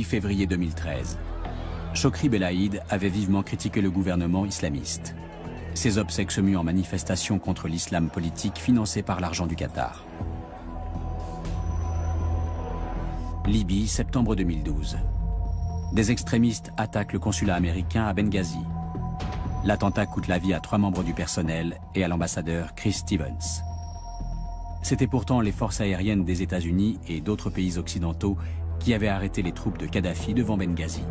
février 2013. Chokri Belaïd avait vivement critiqué le gouvernement islamiste. Ses obsèques se muent en manifestation contre l'islam politique financé par l'argent du Qatar. Libye, septembre 2012. Des extrémistes attaquent le consulat américain à Benghazi. L'attentat coûte la vie à 3 membres du personnel et à l'ambassadeur Chris Stevens. C'était pourtant les forces aériennes des États-Unis et d'autres pays occidentaux qui avaient arrêté les troupes de Kadhafi devant Benghazi.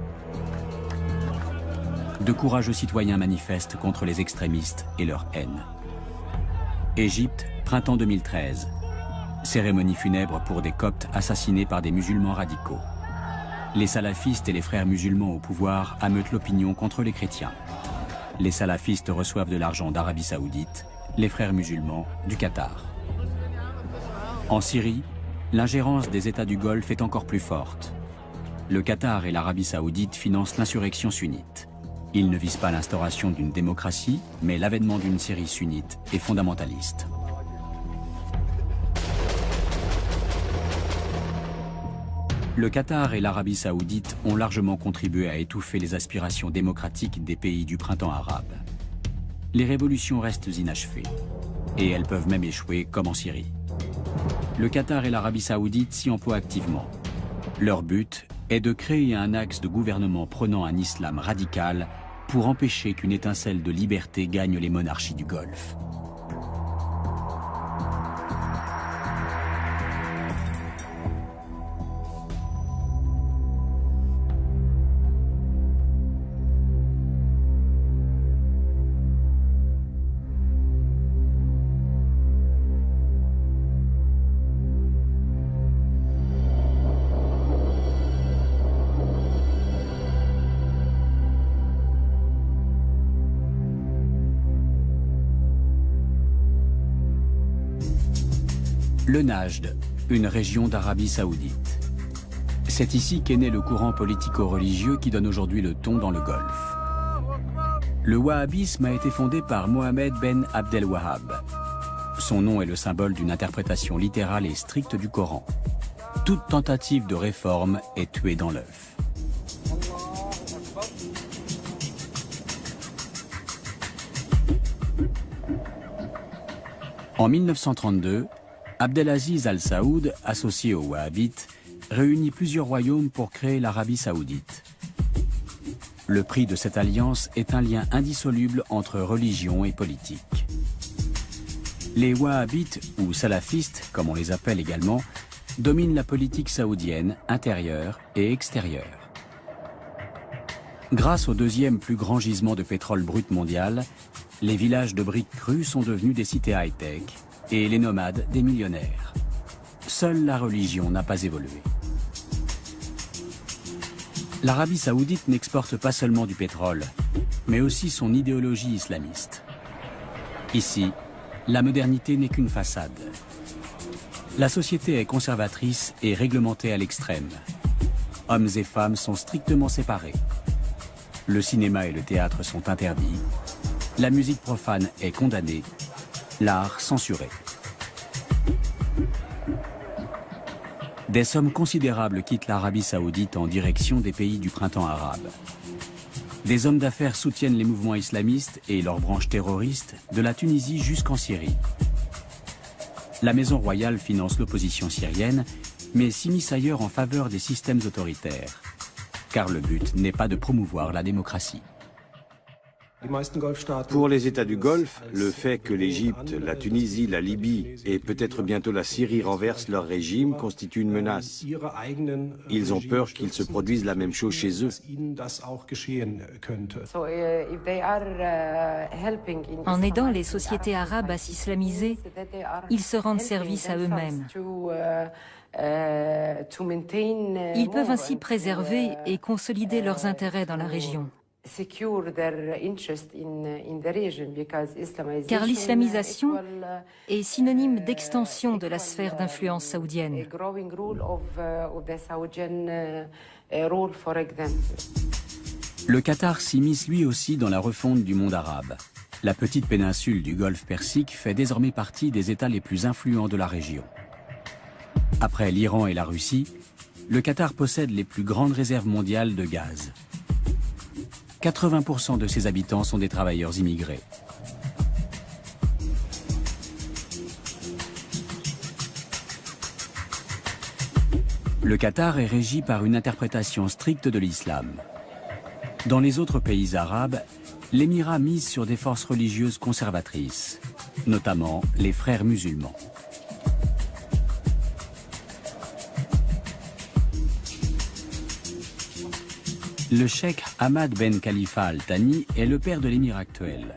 De courageux citoyens manifestent contre les extrémistes et leur haine. Égypte, printemps 2013. Cérémonie funèbre pour des Coptes assassinés par des musulmans radicaux. Les salafistes et les frères musulmans au pouvoir ameutent l'opinion contre les chrétiens. Les salafistes reçoivent de l'argent d'Arabie Saoudite, les frères musulmans du Qatar. En Syrie, l'ingérence des États du Golfe est encore plus forte. Le Qatar et l'Arabie Saoudite financent l'insurrection sunnite. Ils ne visent pas l'instauration d'une démocratie, mais l'avènement d'une Syrie sunnite et fondamentaliste. Le Qatar et l'Arabie Saoudite ont largement contribué à étouffer les aspirations démocratiques des pays du printemps arabe. Les révolutions restent inachevées, et elles peuvent même échouer comme en Syrie. Le Qatar et l'Arabie Saoudite s'y emploient activement. Leur but est de créer un axe de gouvernement prônant un islam radical pour empêcher qu'une étincelle de liberté gagne les monarchies du Golfe. Le Najd, une région d'Arabie Saoudite. C'est ici qu'est né le courant politico-religieux qui donne aujourd'hui le ton dans le Golfe. Le wahhabisme a été fondé par Mohammed ben Abdel Wahhab. Son nom est le symbole d'une interprétation littérale et stricte du Coran. Toute tentative de réforme est tuée dans l'œuf. En 1932, Abdelaziz Al Saoud, associé aux Wahhabites, réunit plusieurs royaumes pour créer l'Arabie Saoudite. Le prix de cette alliance est un lien indissoluble entre religion et politique. Les Wahhabites, ou salafistes, comme on les appelle également, dominent la politique saoudienne intérieure et extérieure. Grâce au deuxième plus grand gisement de pétrole brut mondial, les villages de briques crues sont devenus des cités high-tech, et les nomades des millionnaires. Seule la religion n'a pas évolué. L'Arabie Saoudite n'exporte pas seulement du pétrole, mais aussi son idéologie islamiste. Ici, la modernité n'est qu'une façade. La société est conservatrice et réglementée à l'extrême. Hommes et femmes sont strictement séparés. Le cinéma et le théâtre sont interdits. La musique profane est condamnée. L'art censuré. Des sommes considérables quittent l'Arabie Saoudite en direction des pays du printemps arabe. Des hommes d'affaires soutiennent les mouvements islamistes et leurs branches terroristes de la Tunisie jusqu'en Syrie. La Maison royale finance l'opposition syrienne, mais s'immisce ailleurs en faveur des systèmes autoritaires, car le but n'est pas de promouvoir la démocratie. Pour les États du Golfe, le fait que l'Égypte, la Tunisie, la Libye et peut-être bientôt la Syrie renversent leur régime constitue une menace. Ils ont peur qu'il se produise la même chose chez eux. En aidant les sociétés arabes à s'islamiser, ils se rendent service à eux-mêmes. Ils peuvent ainsi préserver et consolider leurs intérêts dans la région. Car l'islamisation est synonyme d'extension de la sphère d'influence saoudienne. Le Qatar s'immisce lui aussi dans la refonte du monde arabe. La petite péninsule du Golfe Persique fait désormais partie des États les plus influents de la région. Après l'Iran et la Russie, le Qatar possède les plus grandes réserves mondiales de gaz. 80% de ses habitants sont des travailleurs immigrés. Le Qatar est régi par une interprétation stricte de l'islam. Dans les autres pays arabes, l'émirat mise sur des forces religieuses conservatrices, notamment les frères musulmans. Le cheikh Hamad Ben Khalifa Al Thani est le père de l'émir actuel.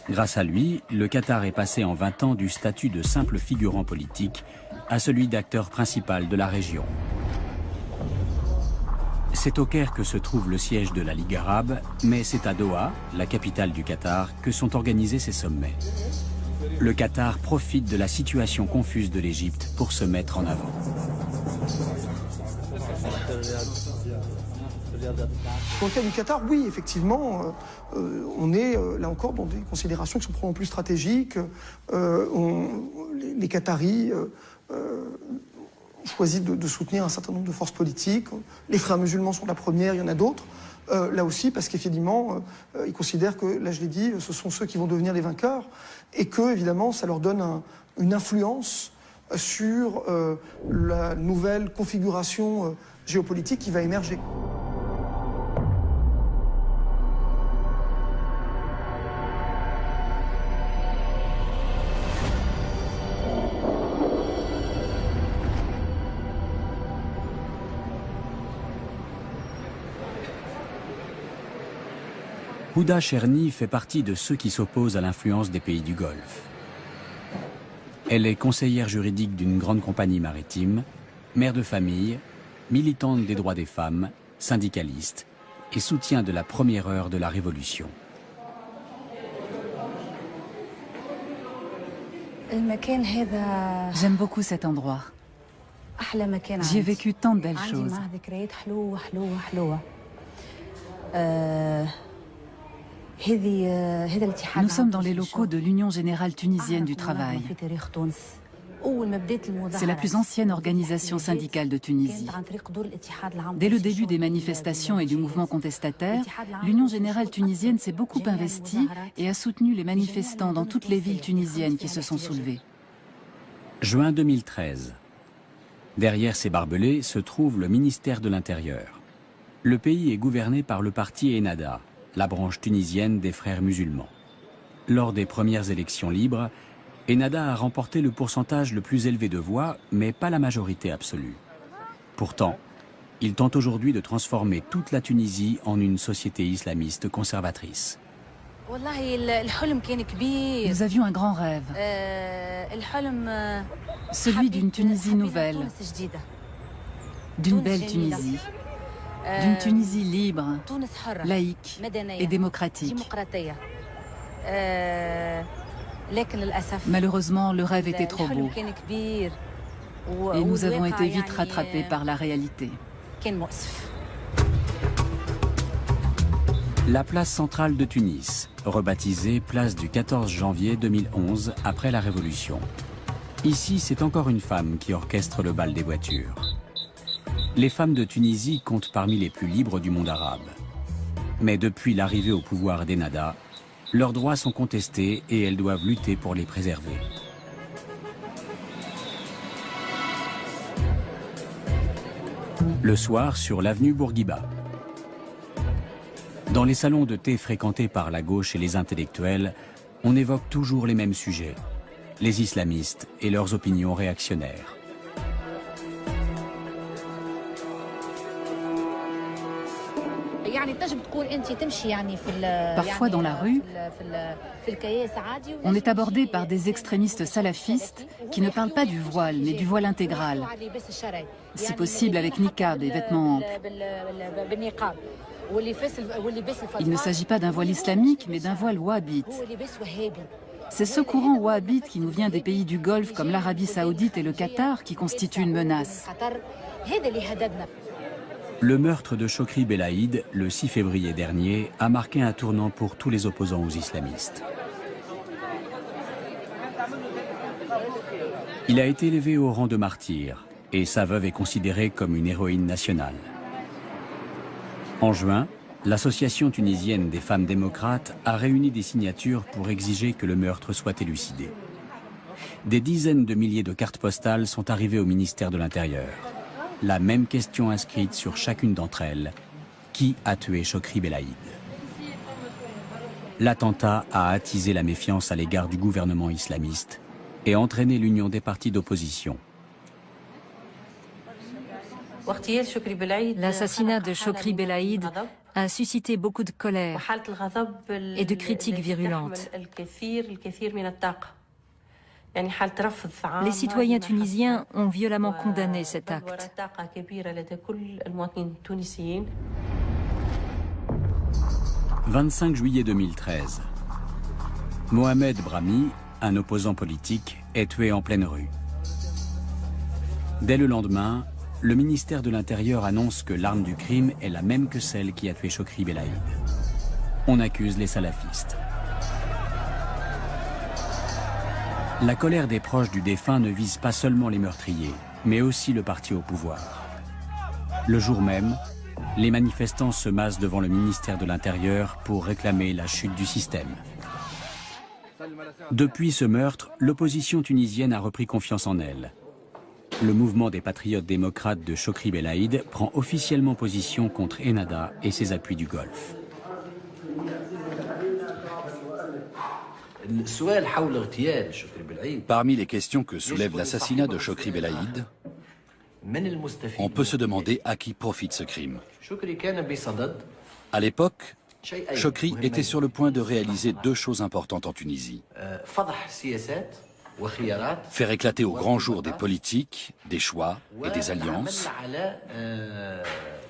Grâce à lui, le Qatar est passé en 20 ans du statut de simple figurant politique à celui d'acteur principal de la région. C'est au Caire que se trouve le siège de la Ligue arabe, mais c'est à Doha, la capitale du Qatar, que sont organisés ces sommets. Le Qatar profite de la situation confuse de l'Égypte pour se mettre en avant. Dans le cas du Qatar, oui, effectivement, on est là encore dans des considérations qui sont probablement plus stratégiques. Les Qataris ont choisi de soutenir un certain nombre de forces politiques. Les frères musulmans sont la première, il y en a d'autres. Là aussi, parce qu'effectivement, ils considèrent que, là je l'ai dit, ce sont ceux qui vont devenir les vainqueurs et que, évidemment, ça leur donne une influence sur la nouvelle configuration géopolitique qui va émerger. Houda Cherni fait partie de ceux qui s'opposent à l'influence des pays du Golfe. Elle est conseillère juridique d'une grande compagnie maritime, mère de famille, militante des droits des femmes, syndicaliste et soutient de la première heure de la Révolution. J'aime beaucoup cet endroit. J'y ai vécu tant de belles choses. Nous sommes dans les locaux de l'Union générale tunisienne du travail. C'est la plus ancienne organisation syndicale de Tunisie. Dès le début des manifestations et du mouvement contestataire, l'Union générale tunisienne s'est beaucoup investie et a soutenu les manifestants dans toutes les villes tunisiennes qui se sont soulevées. Juin 2013. Derrière ces barbelés se trouve le ministère de l'Intérieur. Le pays est gouverné par le parti Ennahda, la branche tunisienne des frères musulmans. Lors des premières élections libres, Ennahda a remporté le pourcentage le plus élevé de voix, mais pas la majorité absolue. Pourtant, il tente aujourd'hui de transformer toute la Tunisie en une société islamiste conservatrice. Nous avions un grand rêve, celui d'une Tunisie nouvelle, d'une belle Tunisie. D'une Tunisie libre, laïque et démocratique. Malheureusement, le rêve était trop beau. Et nous avons été vite rattrapés par la réalité. La place centrale de Tunis, rebaptisée place du 14 janvier 2011 après la Révolution. Ici, c'est encore une femme qui orchestre le bal des voitures. Les femmes de Tunisie comptent parmi les plus libres du monde arabe. Mais depuis l'arrivée au pouvoir d'Ennahda, leurs droits sont contestés et elles doivent lutter pour les préserver. Le soir, sur l'avenue Bourguiba. Dans les salons de thé fréquentés par la gauche et les intellectuels, on évoque toujours les mêmes sujets, les islamistes et leurs opinions réactionnaires. Parfois dans la rue, on est abordé par des extrémistes salafistes qui ne parlent pas du voile, mais du voile intégral. Si possible avec niqab et vêtements amples. Il ne s'agit pas d'un voile islamique, mais d'un voile wahhabite. C'est ce courant wahhabite qui nous vient des pays du Golfe comme l'Arabie saoudite et le Qatar qui constitue une menace. Le meurtre de Chokri Belaïd, le 6 février dernier, a marqué un tournant pour tous les opposants aux islamistes. Il a été élevé au rang de martyr, et sa veuve est considérée comme une héroïne nationale. En juin, l'Association tunisienne des femmes démocrates a réuni des signatures pour exiger que le meurtre soit élucidé. Des dizaines de milliers de cartes postales sont arrivées au ministère de l'Intérieur. La même question inscrite sur chacune d'entre elles. Qui a tué Chokri Belaïd? L'attentat a attisé la méfiance à l'égard du gouvernement islamiste et entraîné l'union des partis d'opposition. L'assassinat de Chokri Belaïd a suscité beaucoup de colère et de critiques virulentes. Les citoyens tunisiens ont violemment condamné cet acte. 25 juillet 2013. Mohamed Brahmi, un opposant politique, est tué en pleine rue. Dès le lendemain, le ministère de l'Intérieur annonce que l'arme du crime est la même que celle qui a tué Chokri Belaïd. On accuse les salafistes. La colère des proches du défunt ne vise pas seulement les meurtriers, mais aussi le parti au pouvoir. Le jour même, les manifestants se massent devant le ministère de l'Intérieur pour réclamer la chute du système. Depuis ce meurtre, l'opposition tunisienne a repris confiance en elle. Le mouvement des patriotes démocrates de Chokri Belaïd prend officiellement position contre Ennahda et ses appuis du Golfe. Parmi les questions que soulève l'assassinat de Chokri Belaïd, on peut se demander à qui profite ce crime. À l'époque, Chokri était sur le point de réaliser deux choses importantes en Tunisie. Faire éclater au grand jour des politiques, des choix et des alliances,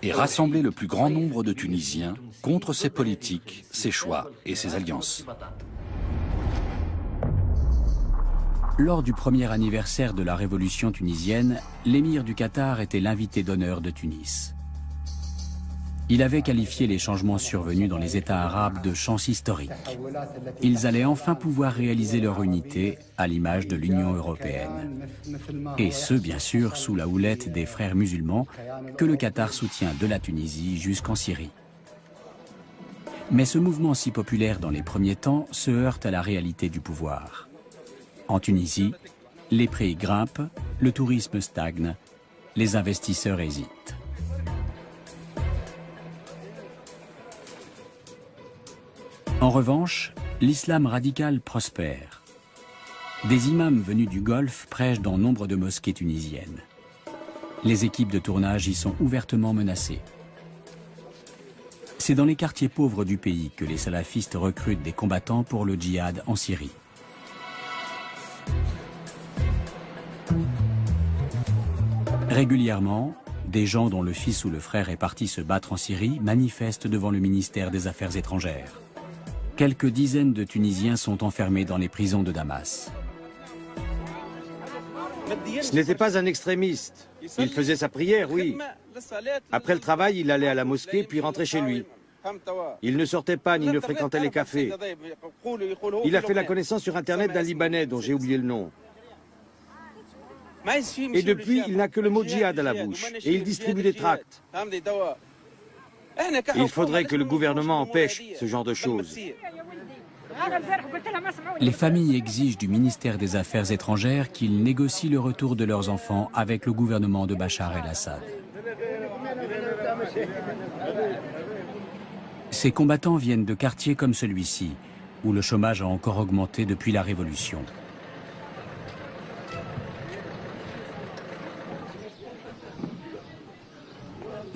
et rassembler le plus grand nombre de Tunisiens contre ces politiques, ces choix et ces alliances. Lors du premier anniversaire de la révolution tunisienne, l'émir du Qatar était l'invité d'honneur de Tunis. Il avait qualifié les changements survenus dans les États arabes de chance historique. Ils allaient enfin pouvoir réaliser leur unité à l'image de l'Union européenne. Et ce, bien sûr, sous la houlette des frères musulmans que le Qatar soutient de la Tunisie jusqu'en Syrie. Mais ce mouvement si populaire dans les premiers temps se heurte à la réalité du pouvoir. En Tunisie, les prix grimpent, le tourisme stagne, les investisseurs hésitent. En revanche, l'islam radical prospère. Des imams venus du Golfe prêchent dans nombre de mosquées tunisiennes. Les équipes de tournage y sont ouvertement menacées. C'est dans les quartiers pauvres du pays que les salafistes recrutent des combattants pour le djihad en Syrie. Régulièrement, des gens dont le fils ou le frère est parti se battre en Syrie manifestent devant le ministère des Affaires étrangères. Quelques dizaines de Tunisiens sont enfermés dans les prisons de Damas. Ce n'était pas un extrémiste. Il faisait sa prière, oui. Après le travail, il allait à la mosquée puis rentrait chez lui. Il ne sortait pas ni ne fréquentait les cafés. Il a fait la connaissance sur Internet d'un Libanais dont j'ai oublié le nom. Et depuis, il n'a que le mot djihad à la bouche et il distribue des tracts. Il faudrait que le gouvernement empêche ce genre de choses. Les familles exigent du ministère des Affaires étrangères qu'il négocie le retour de leurs enfants avec le gouvernement de Bachar el-Assad. Ces combattants viennent de quartiers comme celui-ci, où le chômage a encore augmenté depuis la Révolution.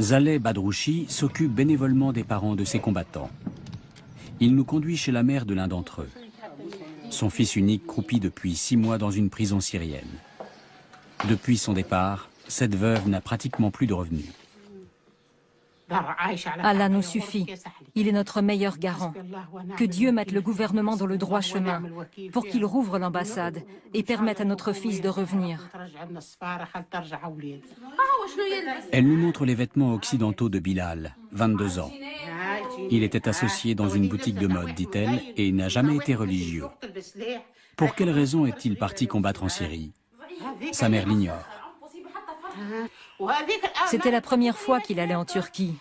Zaleh Badrouchi s'occupe bénévolement des parents de ces combattants. Il nous conduit chez la mère de l'un d'entre eux. Son fils unique croupit depuis 6 mois dans une prison syrienne. Depuis son départ, cette veuve n'a pratiquement plus de revenus. Allah nous suffit. Il est notre meilleur garant. Que Dieu mette le gouvernement dans le droit chemin pour qu'il rouvre l'ambassade et permette à notre fils de revenir. Elle nous montre les vêtements occidentaux de Bilal, 22 ans. Il était associé dans une boutique de mode, dit-elle, et n'a jamais été religieux. Pour quelle raison est-il parti combattre en Syrie? Sa mère l'ignore. C'était la première fois qu'il allait en Turquie.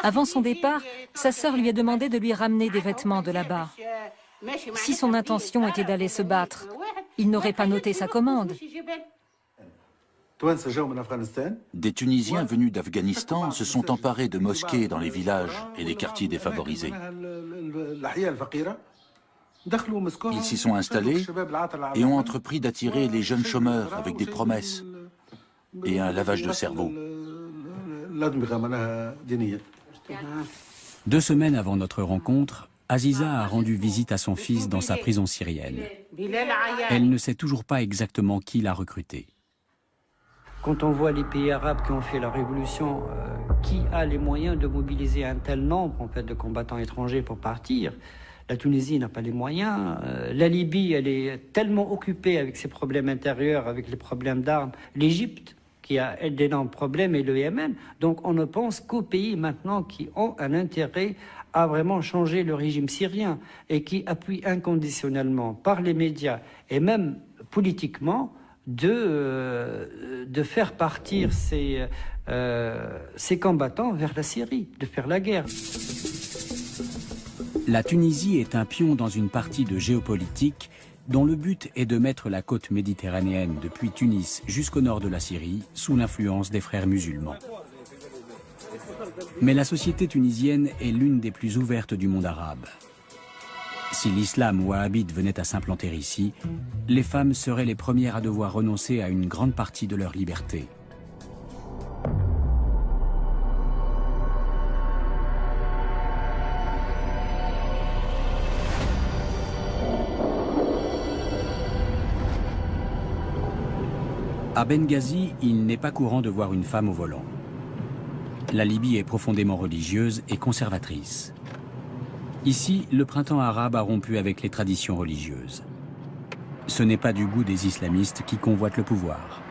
Avant son départ, sa sœur lui a demandé de lui ramener des vêtements de là-bas. Si son intention était d'aller se battre, il n'aurait pas noté sa commande. Des Tunisiens venus d'Afghanistan se sont emparés de mosquées dans les villages et des quartiers défavorisés. Ils s'y sont installés et ont entrepris d'attirer les jeunes chômeurs avec des promesses et un lavage de cerveau. 2 semaines avant notre rencontre, Aziza a rendu visite à son fils dans sa prison syrienne. Elle ne sait toujours pas exactement qui l'a recruté. Quand on voit les pays arabes qui ont fait la révolution, qui a les moyens de mobiliser un tel nombre en fait, de combattants étrangers pour partir? La Tunisie n'a pas les moyens. La Libye, elle est tellement occupée avec ses problèmes intérieurs, avec les problèmes d'armes. L'Égypte, qui a d'énormes problèmes, et le Yémen. Donc on ne pense qu'aux pays maintenant qui ont un intérêt à vraiment changer le régime syrien et qui appuient inconditionnellement par les médias et même politiquement de faire partir ces combattants vers la Syrie, de faire la guerre. La Tunisie est un pion dans une partie de géopolitique dont le but est de mettre la côte méditerranéenne depuis Tunis jusqu'au nord de la Syrie sous l'influence des frères musulmans. Mais la société tunisienne est l'une des plus ouvertes du monde arabe. Si l'islam wahhabite venait à s'implanter ici, les femmes seraient les premières à devoir renoncer à une grande partie de leur liberté. À Benghazi, il n'est pas courant de voir une femme au volant. La Libye est profondément religieuse et conservatrice. Ici, le printemps arabe a rompu avec les traditions religieuses. Ce n'est pas du goût des islamistes qui convoitent le pouvoir.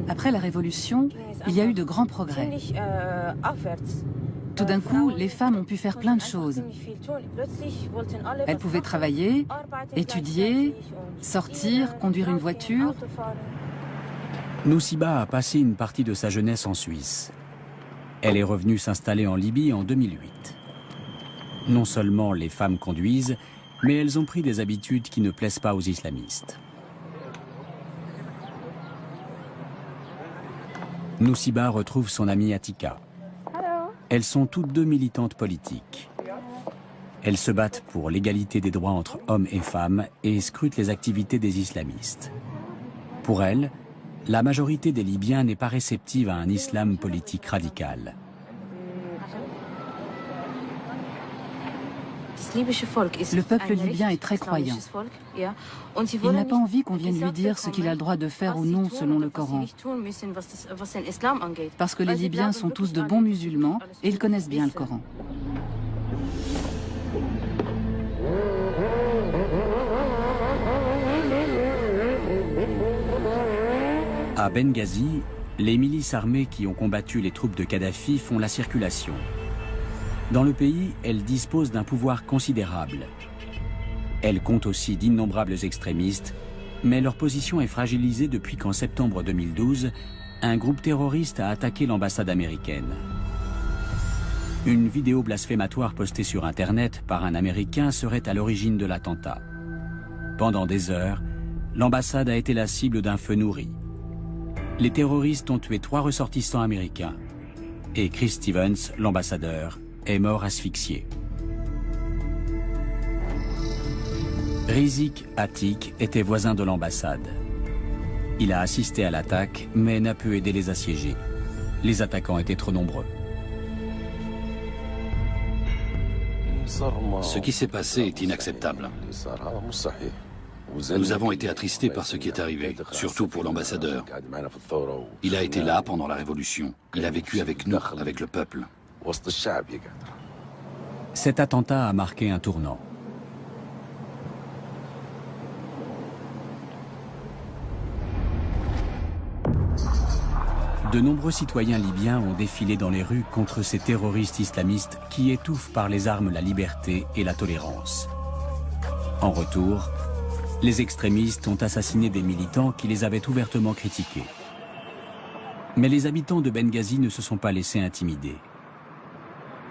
Après la Révolution, il y a eu de grands progrès. Tout d'un coup, les femmes ont pu faire plein de choses. Elles pouvaient travailler, étudier, sortir, conduire une voiture. Nousiba a passé une partie de sa jeunesse en Suisse. Elle est revenue s'installer en Libye en 2008. Non seulement les femmes conduisent, mais elles ont pris des habitudes qui ne plaisent pas aux islamistes. Nousiba retrouve son amie Atika. Elles sont toutes deux militantes politiques. Elles se battent pour l'égalité des droits entre hommes et femmes et scrutent les activités des islamistes. Pour elles, la majorité des Libyens n'est pas réceptive à un islam politique radical. Le peuple libyen est très croyant. Il n'a pas envie qu'on vienne lui dire ce qu'il a le droit de faire ou non selon le Coran. Parce que les Libyens sont tous de bons musulmans et ils connaissent bien le Coran. À Benghazi, les milices armées qui ont combattu les troupes de Kadhafi font la circulation. Dans le pays, elles disposent d'un pouvoir considérable. Elles comptent aussi d'innombrables extrémistes, mais leur position est fragilisée depuis qu'en septembre 2012, un groupe terroriste a attaqué l'ambassade américaine. Une vidéo blasphématoire postée sur Internet par un Américain serait à l'origine de l'attentat. Pendant des heures, l'ambassade a été la cible d'un feu nourri. Les terroristes ont tué 3 ressortissants américains. Et Chris Stevens, l'ambassadeur, est mort asphyxié. Rizik Atik était voisin de l'ambassade. Il a assisté à l'attaque, mais n'a pu aider les assiégés. Les attaquants étaient trop nombreux. Ce qui s'est passé est inacceptable. Nous avons été attristés par ce qui est arrivé, surtout pour l'ambassadeur. Il a été là pendant la Révolution. Il a vécu avec nous, avec le peuple. Cet attentat a marqué un tournant. De nombreux citoyens libyens ont défilé dans les rues contre ces terroristes islamistes qui étouffent par les armes la liberté et la tolérance. En retour, les extrémistes ont assassiné des militants qui les avaient ouvertement critiqués. Mais les habitants de Benghazi ne se sont pas laissés intimider.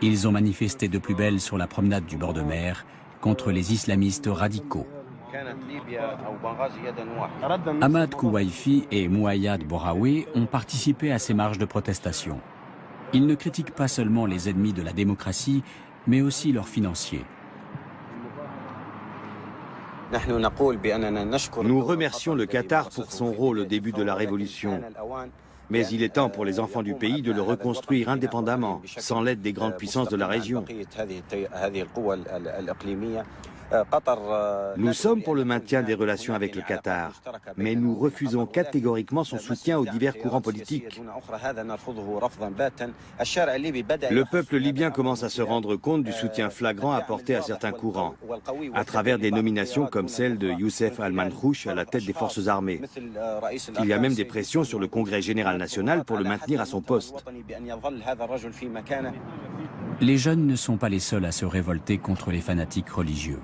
Ils ont manifesté de plus belle sur la promenade du bord de mer contre les islamistes radicaux. Ahmad Kouwaifi et Mouayyad Boraoui ont participé à ces marches de protestation. Ils ne critiquent pas seulement les ennemis de la démocratie, mais aussi leurs financiers. Nous remercions le Qatar pour son rôle au début de la révolution. Mais il est temps pour les enfants du pays de le reconstruire indépendamment, sans l'aide des grandes puissances de la région. Nous sommes pour le maintien des relations avec le Qatar, mais nous refusons catégoriquement son soutien aux divers courants politiques. Le peuple libyen commence à se rendre compte du soutien flagrant apporté à certains courants, à travers des nominations comme celle de Youssef Al-Mankhouch à la tête des forces armées. Il y a même des pressions sur le Congrès général national pour le maintenir à son poste. Les jeunes ne sont pas les seuls à se révolter contre les fanatiques religieux.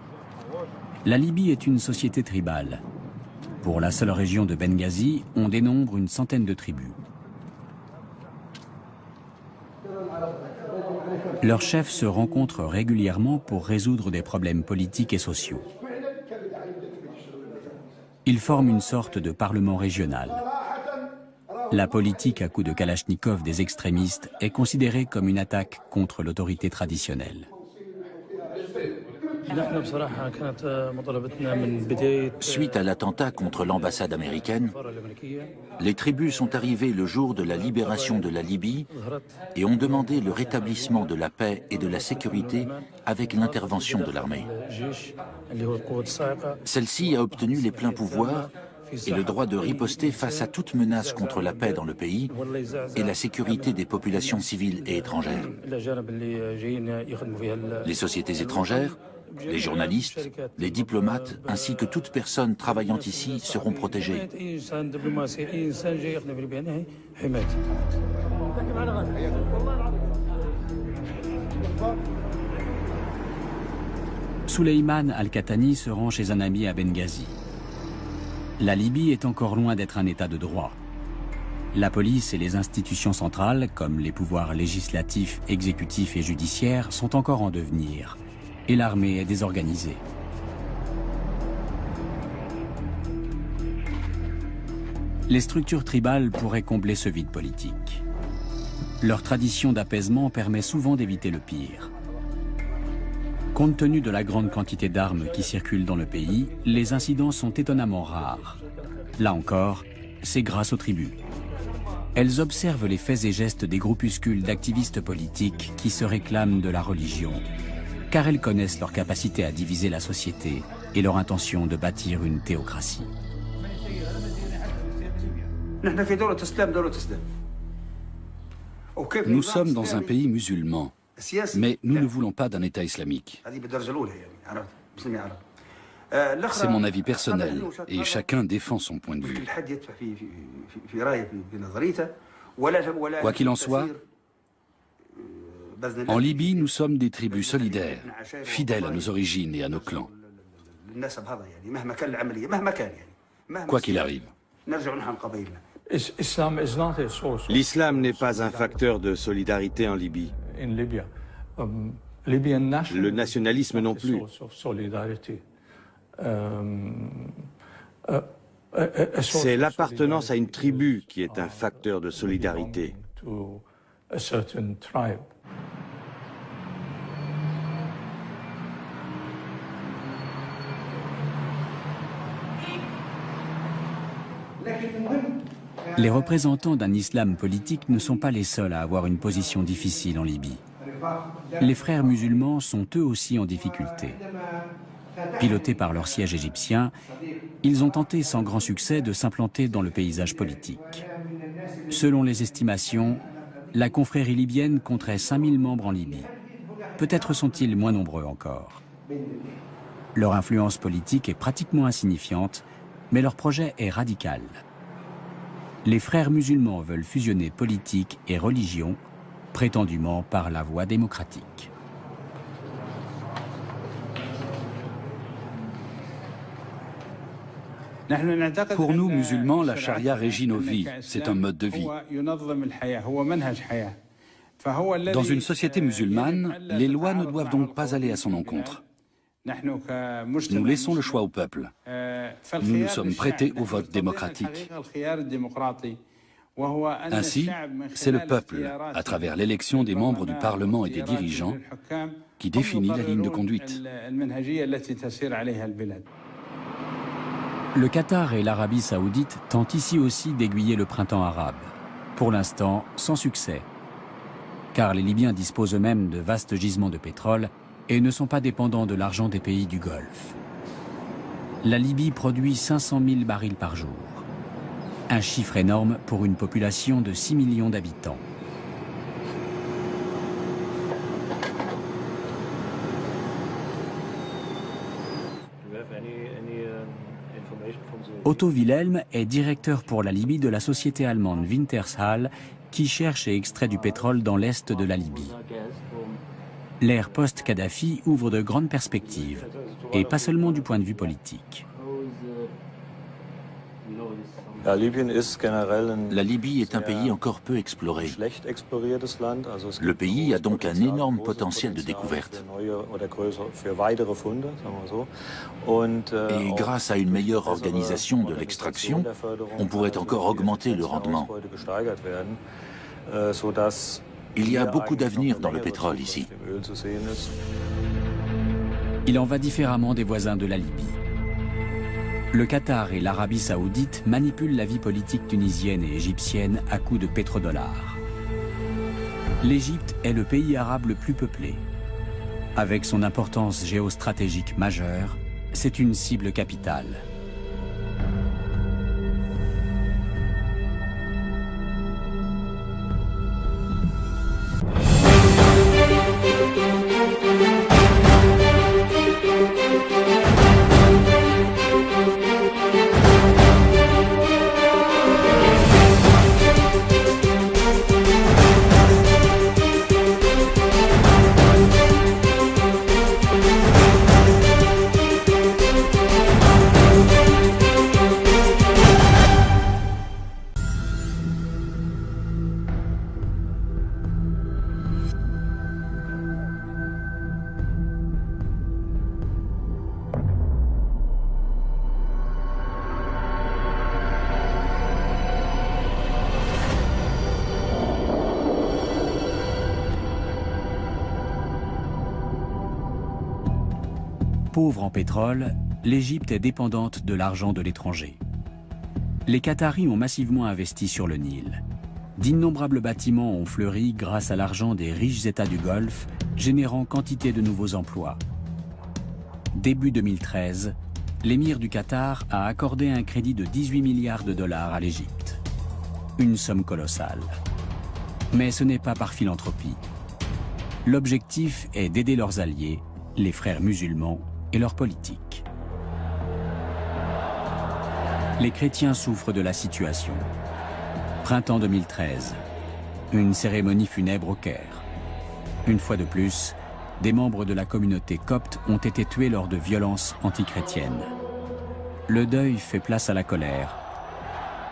La Libye est une société tribale. Pour la seule région de Benghazi, on dénombre une centaine de tribus. Leurs chefs se rencontrent régulièrement pour résoudre des problèmes politiques et sociaux. Ils forment une sorte de parlement régional. La politique à coups de kalachnikov des extrémistes est considérée comme une attaque contre l'autorité traditionnelle. Suite à l'attentat contre l'ambassade américaine, les tribus sont arrivées le jour de la libération de la Libye et ont demandé le rétablissement de la paix et de la sécurité avec l'intervention de l'armée. Celle-ci a obtenu les pleins pouvoirs et le droit de riposter face à toute menace contre la paix dans le pays et la sécurité des populations civiles et étrangères. Les sociétés étrangères, les journalistes, les diplomates, ainsi que toute personne travaillant ici seront protégés. Souleyman Al-Qahtani se rend chez un ami à Benghazi. La Libye est encore loin d'être un état de droit. La police et les institutions centrales, comme les pouvoirs législatifs, exécutifs et judiciaires, sont encore en devenir. Et l'armée est désorganisée. Les structures tribales pourraient combler ce vide politique. Leur tradition d'apaisement permet souvent d'éviter le pire. Compte tenu de la grande quantité d'armes qui circulent dans le pays, les incidents sont étonnamment rares. Là encore, c'est grâce aux tribus. Elles observent les faits et gestes des groupuscules d'activistes politiques qui se réclament de la religion, car elles connaissent leur capacité à diviser la société et leur intention de bâtir une théocratie. Nous sommes dans un pays musulman, mais nous ne voulons pas d'un État islamique. C'est mon avis personnel et chacun défend son point de vue. Quoi qu'il en soit, en Libye, nous sommes des tribus solidaires, fidèles à nos origines et à nos clans. Quoi qu'il arrive. L'islam n'est pas un facteur de solidarité en Libye. Le nationalisme non plus. C'est l'appartenance à une tribu qui est un facteur de solidarité. Les représentants d'un islam politique ne sont pas les seuls à avoir une position difficile en Libye. Les frères musulmans sont eux aussi en difficulté. Pilotés par leur siège égyptien, ils ont tenté sans grand succès de s'implanter dans le paysage politique. Selon les estimations, la confrérie libyenne compterait 5000 membres en Libye. Peut-être sont-ils moins nombreux encore. Leur influence politique est pratiquement insignifiante, mais leur projet est radical. Les frères musulmans veulent fusionner politique et religion, prétendument par la voie démocratique. Pour nous, musulmans, la charia régit nos vies. C'est un mode de vie. Dans une société musulmane, les lois ne doivent donc pas aller à son encontre. Nous laissons le choix au peuple. Nous nous sommes prêtés au vote démocratique. Ainsi, c'est le peuple, à travers l'élection des membres du Parlement et des dirigeants, qui définit la ligne de conduite. Le Qatar et l'Arabie saoudite tentent ici aussi d'aiguiller le printemps arabe. Pour l'instant, sans succès. Car les Libyens disposent eux-mêmes de vastes gisements de pétrole et ne sont pas dépendants de l'argent des pays du Golfe. La Libye produit 500 000 barils par jour. Un chiffre énorme pour une population de 6 millions d'habitants. Otto Wilhelm est directeur pour la Libye de la société allemande Wintershall qui cherche et extrait du pétrole dans l'est de la Libye. L'ère post-Kadhafi ouvre de grandes perspectives, et pas seulement du point de vue politique. La Libye est un pays encore peu exploré. Le pays a donc un énorme potentiel de découverte. Et grâce à une meilleure organisation de l'extraction, on pourrait encore augmenter le rendement. Il y a beaucoup d'avenir dans le pétrole ici. Il en va différemment des voisins de la Libye. Le Qatar et l'Arabie saoudite manipulent la vie politique tunisienne et égyptienne à coups de pétrodollars. L'Égypte est le pays arabe le plus peuplé. Avec son importance géostratégique majeure, c'est une cible capitale. Pauvre en pétrole, l'Égypte est dépendante de l'argent de l'étranger. Les Qataris ont massivement investi sur le Nil. D'innombrables bâtiments ont fleuri grâce à l'argent des riches États du Golfe, générant quantité de nouveaux emplois. Début 2013, l'émir du Qatar a accordé un crédit de 18 milliards de dollars à l'Égypte. Une somme colossale. Mais ce n'est pas par philanthropie. L'objectif est d'aider leurs alliés, les frères musulmans, et leur politique. Les chrétiens souffrent de la situation. Printemps 2013. Une cérémonie funèbre au Caire. Une fois de plus, des membres de la communauté copte ont été tués lors de violences antichrétiennes. Le deuil fait place à la colère.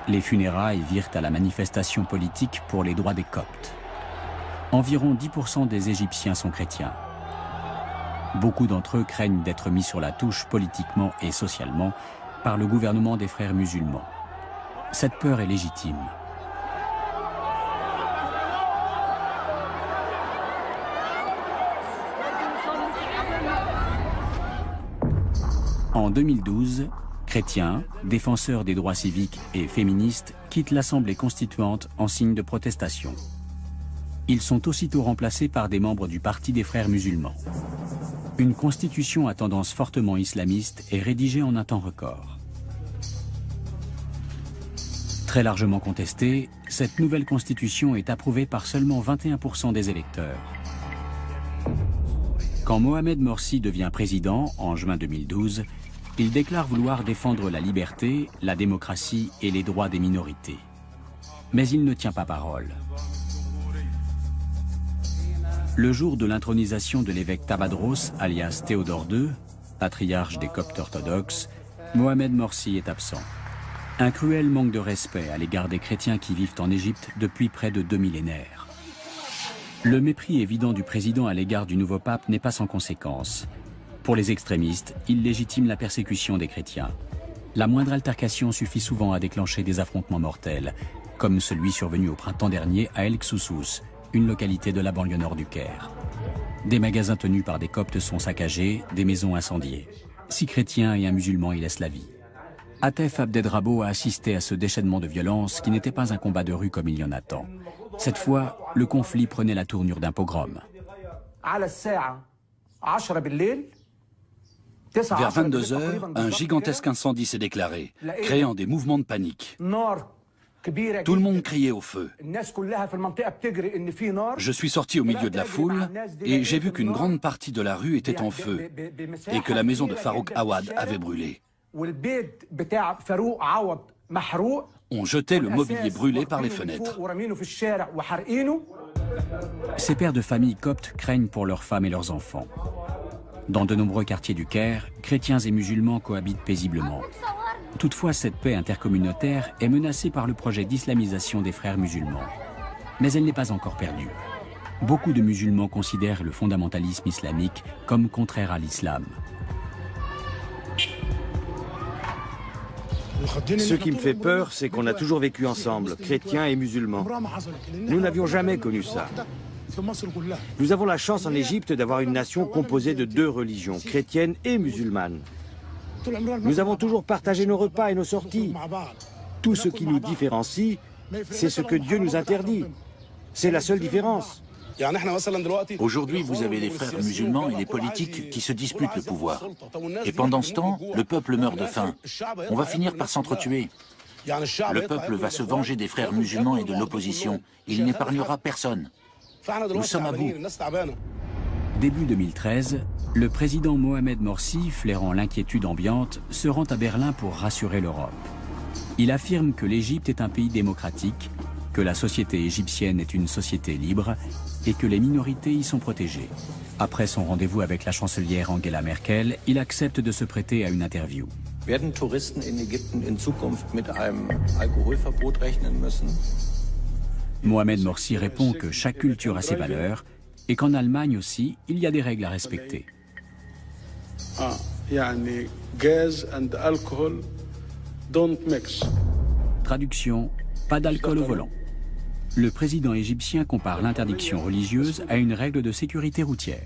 Les funérailles virent à la manifestation politique pour les droits des coptes. Environ 10% des Égyptiens sont chrétiens. Beaucoup d'entre eux craignent d'être mis sur la touche politiquement et socialement par le gouvernement des frères musulmans. Cette peur est légitime. En 2012, chrétiens, défenseurs des droits civiques et féministes quittent l'Assemblée constituante en signe de protestation. Ils sont aussitôt remplacés par des membres du Parti des frères musulmans. Une constitution à tendance fortement islamiste est rédigée en un temps record. Très largement contestée, cette nouvelle constitution est approuvée par seulement 21% des électeurs. Quand Mohamed Morsi devient président en juin 2012, il déclare vouloir défendre la liberté, la démocratie et les droits des minorités. Mais il ne tient pas parole. Le jour de l'intronisation de l'évêque Tabadros, alias Théodore II, patriarche des Coptes orthodoxes, Mohamed Morsi est absent. Un cruel manque de respect à l'égard des chrétiens qui vivent en Égypte depuis près de 2 millénaires. Le mépris évident du président à l'égard du nouveau pape n'est pas sans conséquence. Pour les extrémistes, il légitime la persécution des chrétiens. La moindre altercation suffit souvent à déclencher des affrontements mortels, comme celui survenu au printemps dernier à El Ksoussous, une localité de la banlieue nord du Caire. Des magasins tenus par des coptes sont saccagés, des maisons incendiées. 6 chrétiens et un musulman y laissent la vie. Atef Abdedrabo a assisté à ce déchaînement de violence qui n'était pas un combat de rue comme il y en a tant. Cette fois, le conflit prenait la tournure d'un pogrom. Vers 22 h, un gigantesque incendie s'est déclaré, créant des mouvements de panique. Tout le monde criait au feu. Je suis sorti au milieu de la foule et j'ai vu qu'une grande partie de la rue était en feu et que la maison de Farouk Awad avait brûlé. On jetait le mobilier brûlé par les fenêtres. Ces pères de famille coptes craignent pour leurs femmes et leurs enfants. Dans de nombreux quartiers du Caire, chrétiens et musulmans cohabitent paisiblement. Toutefois, cette paix intercommunautaire est menacée par le projet d'islamisation des frères musulmans. Mais elle n'est pas encore perdue. Beaucoup de musulmans considèrent le fondamentalisme islamique comme contraire à l'islam. Ce qui me fait peur, c'est qu'on a toujours vécu ensemble, chrétiens et musulmans. Nous n'avions jamais connu ça. Nous avons la chance en Égypte d'avoir une nation composée de 2 religions, chrétienne et musulmane. Nous avons toujours partagé nos repas et nos sorties. Tout ce qui nous différencie, c'est ce que Dieu nous interdit. C'est la seule différence. Aujourd'hui, vous avez les frères musulmans et les politiques qui se disputent le pouvoir. Et pendant ce temps, le peuple meurt de faim. On va finir par s'entretuer. Le peuple va se venger des frères musulmans et de l'opposition. Il n'épargnera personne. Nous sommes à bout. Début 2013, le président Mohamed Morsi, flairant l'inquiétude ambiante, se rend à Berlin pour rassurer l'Europe. Il affirme que l'Égypte est un pays démocratique, que la société égyptienne est une société libre et que les minorités y sont protégées. Après son rendez-vous avec la chancelière Angela Merkel, il accepte de se prêter à une interview. Werden Touristen in Ägypten in Zukunft mit einem Alkoholverbot rechnen müssen? Mohamed Morsi répond que chaque culture a ses valeurs et qu'en Allemagne aussi, il y a des règles à respecter. Traduction, pas d'alcool au volant. Le président égyptien compare l'interdiction religieuse à une règle de sécurité routière.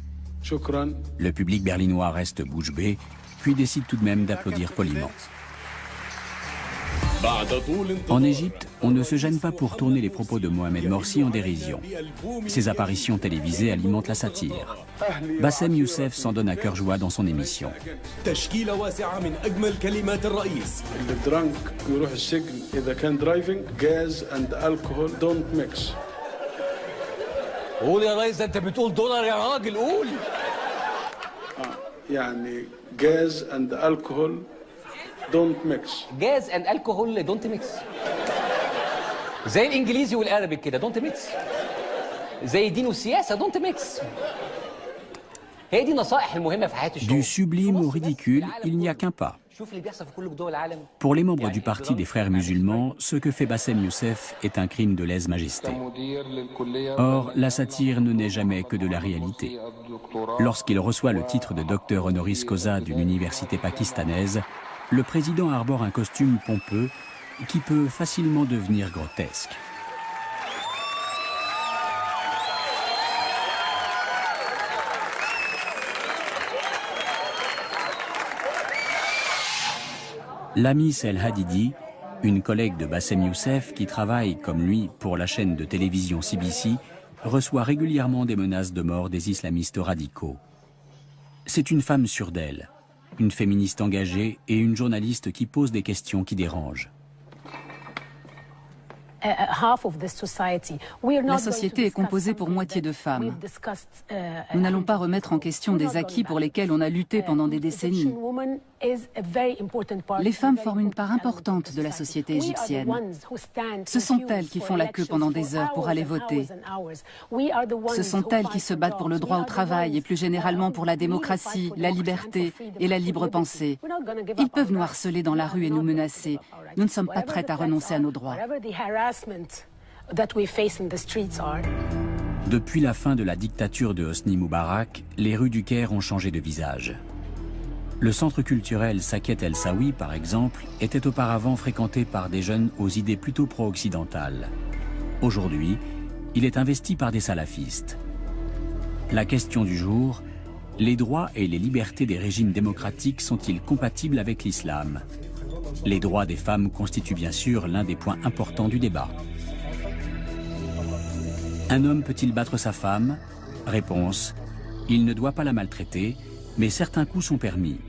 Le public berlinois reste bouche bée, puis décide tout de même d'applaudir poliment. En Égypte, on ne se gêne pas pour tourner les propos de Mohamed Morsi en dérision. Ses apparitions télévisées alimentent la satire. Bassem Youssef s'en donne à cœur joie dans son émission. don't mix. Gas and alcohol don't mix. زي الانجليزي والعربي كده don't mix. زي الدين والسياسه don't mix. هي دي النصائح المهمه في حياه الشعوب. Du sublime au ridicule, il n'y a qu'un pas. Pour les membres du parti des frères musulmans, ce que fait Bassem Youssef est un crime de lèse-majesté. Or, la satire ne naît jamais que de la réalité. Lorsqu'il reçoit le titre de docteur honoris causa d'une université pakistanaise, le président arbore un costume pompeux qui peut facilement devenir grotesque. Lamis El Hadidi, une collègue de Bassem Youssef qui travaille comme lui pour la chaîne de télévision CBC, reçoit régulièrement des menaces de mort des islamistes radicaux. C'est une femme sûre d'elle, une féministe engagée et une journaliste qui pose des questions qui dérangent. La société est composée pour moitié de femmes. Nous n'allons pas remettre en question des acquis pour lesquels on a lutté pendant des décennies. Les femmes forment une part importante de la société égyptienne. Ce sont elles qui font la queue pendant des heures pour aller voter. Ce sont elles qui se battent pour le droit au travail et plus généralement pour la démocratie, la liberté et la libre pensée. Ils peuvent nous harceler dans la rue et nous menacer. Nous ne sommes pas prêtes à renoncer à nos droits. Depuis la fin de la dictature de Hosni Moubarak, les rues du Caire ont changé de visage. Le centre culturel Saket El Sawi, par exemple, était auparavant fréquenté par des jeunes aux idées plutôt pro-occidentales. Aujourd'hui, il est investi par des salafistes. La question du jour, les droits et les libertés des régimes démocratiques sont-ils compatibles avec l'islam? Les droits des femmes constituent bien sûr l'un des points importants du débat. Un homme peut-il battre sa femme? Réponse: il ne doit pas la maltraiter, mais certains coups sont permis.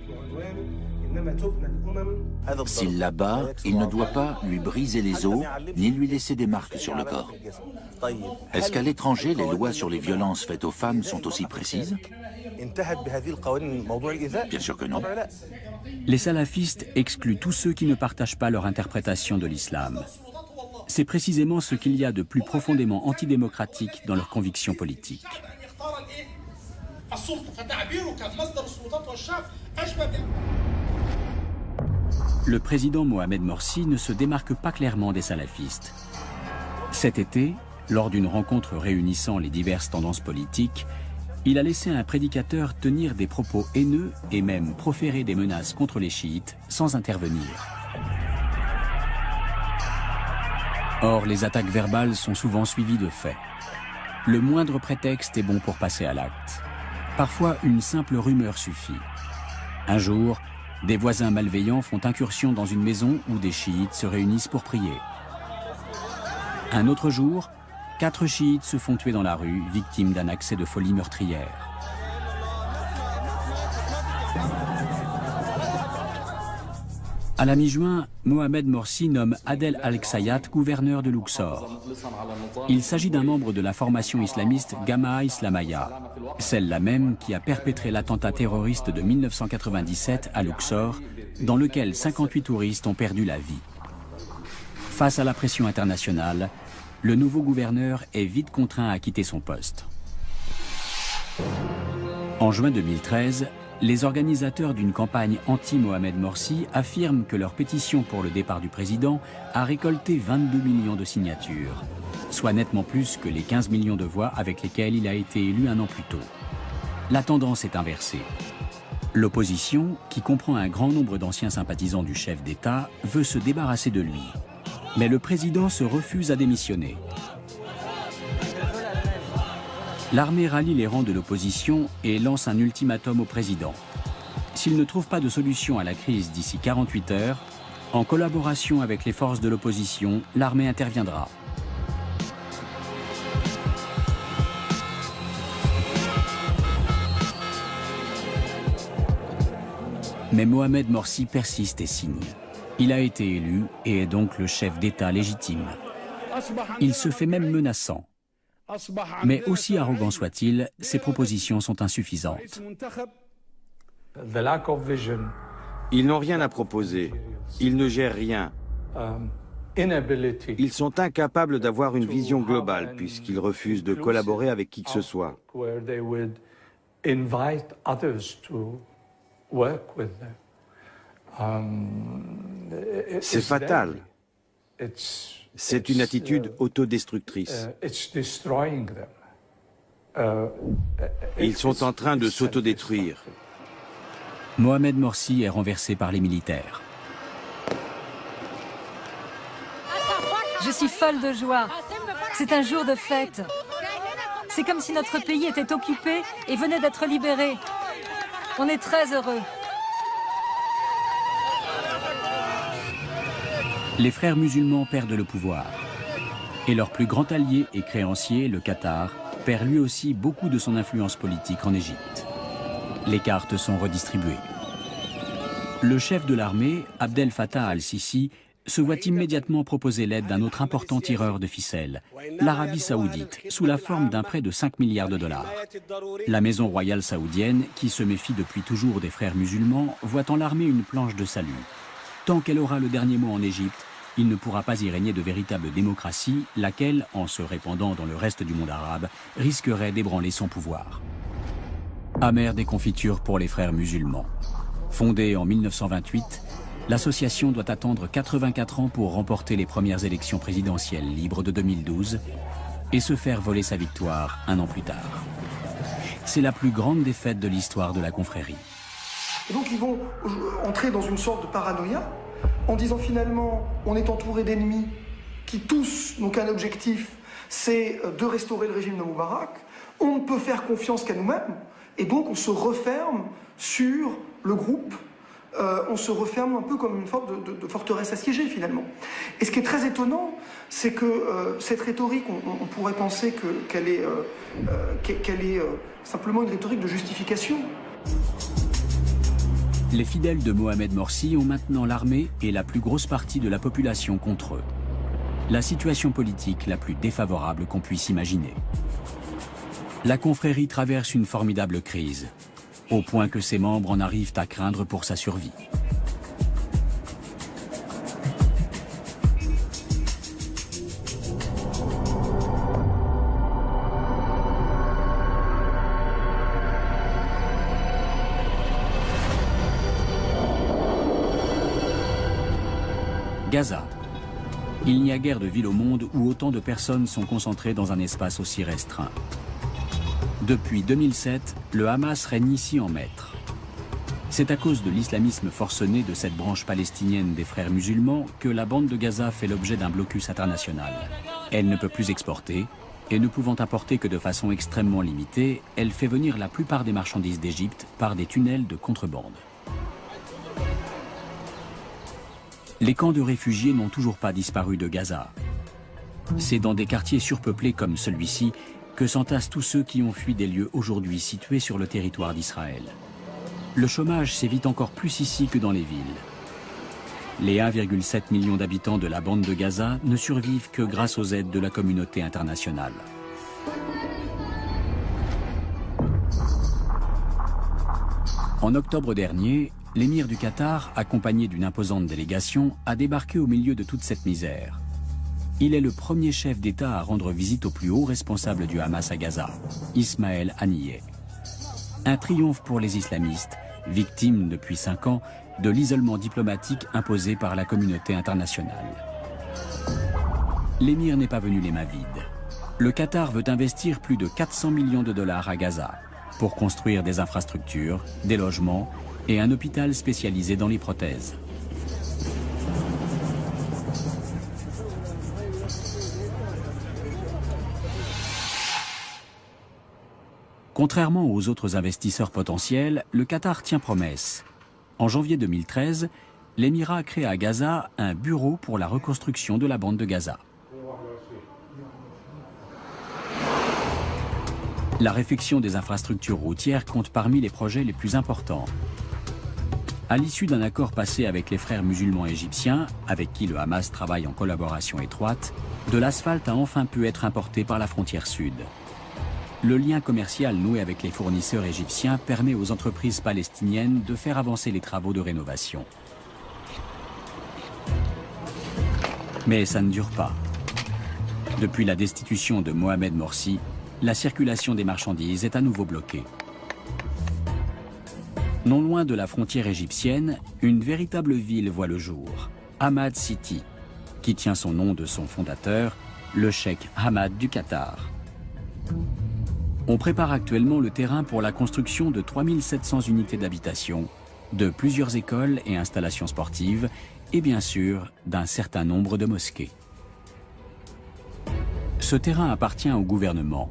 S'il la bat, il ne doit pas lui briser les os, ni lui laisser des marques sur le corps. Est-ce qu'à l'étranger, les lois sur les violences faites aux femmes sont aussi précises? Bien sûr que non. Les salafistes excluent tous ceux qui ne partagent pas leur interprétation de l'islam. C'est précisément ce qu'il y a de plus profondément antidémocratique dans leurs convictions politiques. Le président Mohamed Morsi ne se démarque pas clairement des salafistes. Cet été, lors d'une rencontre réunissant les diverses tendances politiques, il a laissé un prédicateur tenir des propos haineux et même proférer des menaces contre les chiites sans intervenir. Or, les attaques verbales sont souvent suivies de faits. Le moindre prétexte est bon pour passer à l'acte. Parfois, une simple rumeur suffit. Un jour, des voisins malveillants font incursion dans une maison où des chiites se réunissent pour prier. Un autre jour, 4 chiites se font tuer dans la rue, victimes d'un accès de folie meurtrière. À la mi-juin, Mohamed Morsi nomme Adel Al-Ksayat gouverneur de Luxor. Il s'agit d'un membre de la formation islamiste Gama'a Islamaya, celle-là même qui a perpétré l'attentat terroriste de 1997 à Luxor, dans lequel 58 touristes ont perdu la vie. Face à la pression internationale, le nouveau gouverneur est vite contraint à quitter son poste. En juin 2013, les organisateurs d'une campagne anti-Mohamed Morsi affirment que leur pétition pour le départ du président a récolté 22 millions de signatures, soit nettement plus que les 15 millions de voix avec lesquelles il a été élu un an plus tôt. La tendance est inversée. L'opposition, qui comprend un grand nombre d'anciens sympathisants du chef d'État, veut se débarrasser de lui. Mais le président se refuse à démissionner. L'armée rallie les rangs de l'opposition et lance un ultimatum au président. S'il ne trouve pas de solution à la crise d'ici 48 heures, en collaboration avec les forces de l'opposition, l'armée interviendra. Mais Mohamed Morsi persiste et signe. Il a été élu et est donc le chef d'État légitime. Il se fait même menaçant. Mais aussi arrogant soit-il, ses propositions sont insuffisantes. Ils n'ont rien à proposer. Ils ne gèrent rien. Ils sont incapables d'avoir une vision globale puisqu'ils refusent de collaborer avec qui que ce soit. C'est fatal. C'est une attitude autodestructrice. Ils sont en train de s'autodétruire. Mohamed Morsi est renversé par les militaires. Je suis folle de joie. C'est un jour de fête. C'est comme si notre pays était occupé et venait d'être libéré. On est très heureux. Les frères musulmans perdent le pouvoir. Et leur plus grand allié et créancier, le Qatar, perd lui aussi beaucoup de son influence politique en Égypte. Les cartes sont redistribuées. Le chef de l'armée, Abdel Fattah al-Sisi, se voit immédiatement proposer l'aide d'un autre important tireur de ficelles, l'Arabie saoudite, sous la forme d'un prêt de 5 milliards de dollars. La maison royale saoudienne, qui se méfie depuis toujours des frères musulmans, voit en l'armée une planche de salut. Tant qu'elle aura le dernier mot en Égypte, il ne pourra pas y régner de véritable démocratie, laquelle, en se répandant dans le reste du monde arabe, risquerait d'ébranler son pouvoir. Amère déconfiture pour les frères musulmans. Fondée en 1928, l'association doit attendre 84 ans pour remporter les premières élections présidentielles libres de 2012 et se faire voler sa victoire un an plus tard. C'est la plus grande défaite de l'histoire de la confrérie. Et donc ils vont entrer dans une sorte de paranoïa en disant finalement on est entouré d'ennemis qui tous n'ont qu'un objectif, c'est de restaurer le régime de Moubarak. On ne peut faire confiance qu'à nous-mêmes et donc on se referme sur le groupe. On se referme un peu comme une sorte de forteresse assiégée finalement. Et ce qui est très étonnant, c'est que cette rhétorique, on pourrait penser qu'elle est simplement une rhétorique de justification. Les fidèles de Mohamed Morsi ont maintenant l'armée et la plus grosse partie de la population contre eux. La situation politique la plus défavorable qu'on puisse imaginer. La confrérie traverse une formidable crise, au point que ses membres en arrivent à craindre pour sa survie. Gaza. Il n'y a guère de ville au monde où autant de personnes sont concentrées dans un espace aussi restreint. Depuis 2007, le Hamas règne ici en maître. C'est à cause de l'islamisme forcené de cette branche palestinienne des frères musulmans que la bande de Gaza fait l'objet d'un blocus international. Elle ne peut plus exporter, et ne pouvant apporter que de façon extrêmement limitée, elle fait venir la plupart des marchandises d'Égypte par des tunnels de contrebande. Les camps de réfugiés n'ont toujours pas disparu de Gaza. C'est dans des quartiers surpeuplés comme celui-ci que s'entassent tous ceux qui ont fui des lieux aujourd'hui situés sur le territoire d'Israël. Le chômage sévit encore plus ici que dans les villes. Les 1,7 million d'habitants de la bande de Gaza ne survivent que grâce aux aides de la communauté internationale. En octobre dernier, l'émir du Qatar, accompagné d'une imposante délégation, a débarqué au milieu de toute cette misère. Il est le premier chef d'État à rendre visite au plus haut responsable du Hamas à Gaza, Ismaël Haniyeh. Un triomphe pour les islamistes, victimes depuis 5 ans de l'isolement diplomatique imposé par la communauté internationale. L'émir n'est pas venu les mains vides. Le Qatar veut investir plus de 400 millions de dollars à Gaza pour construire des infrastructures, des logements et un hôpital spécialisé dans les prothèses. Contrairement aux autres investisseurs potentiels, le Qatar tient promesse. En janvier 2013, l'émirat crée à Gaza un bureau pour la reconstruction de la bande de Gaza. La réfection des infrastructures routières compte parmi les projets les plus importants. À l'issue d'un accord passé avec les frères musulmans égyptiens, avec qui le Hamas travaille en collaboration étroite, de l'asphalte a enfin pu être importé par la frontière sud. Le lien commercial noué avec les fournisseurs égyptiens permet aux entreprises palestiniennes de faire avancer les travaux de rénovation. Mais ça ne dure pas. Depuis la destitution de Mohamed Morsi, la circulation des marchandises est à nouveau bloquée. Non loin de la frontière égyptienne, une véritable ville voit le jour, Hamad City, qui tient son nom de son fondateur, le cheikh Hamad du Qatar. On prépare actuellement le terrain pour la construction de 3700 unités d'habitation, de plusieurs écoles et installations sportives, et bien sûr d'un certain nombre de mosquées. Ce terrain appartient au gouvernement.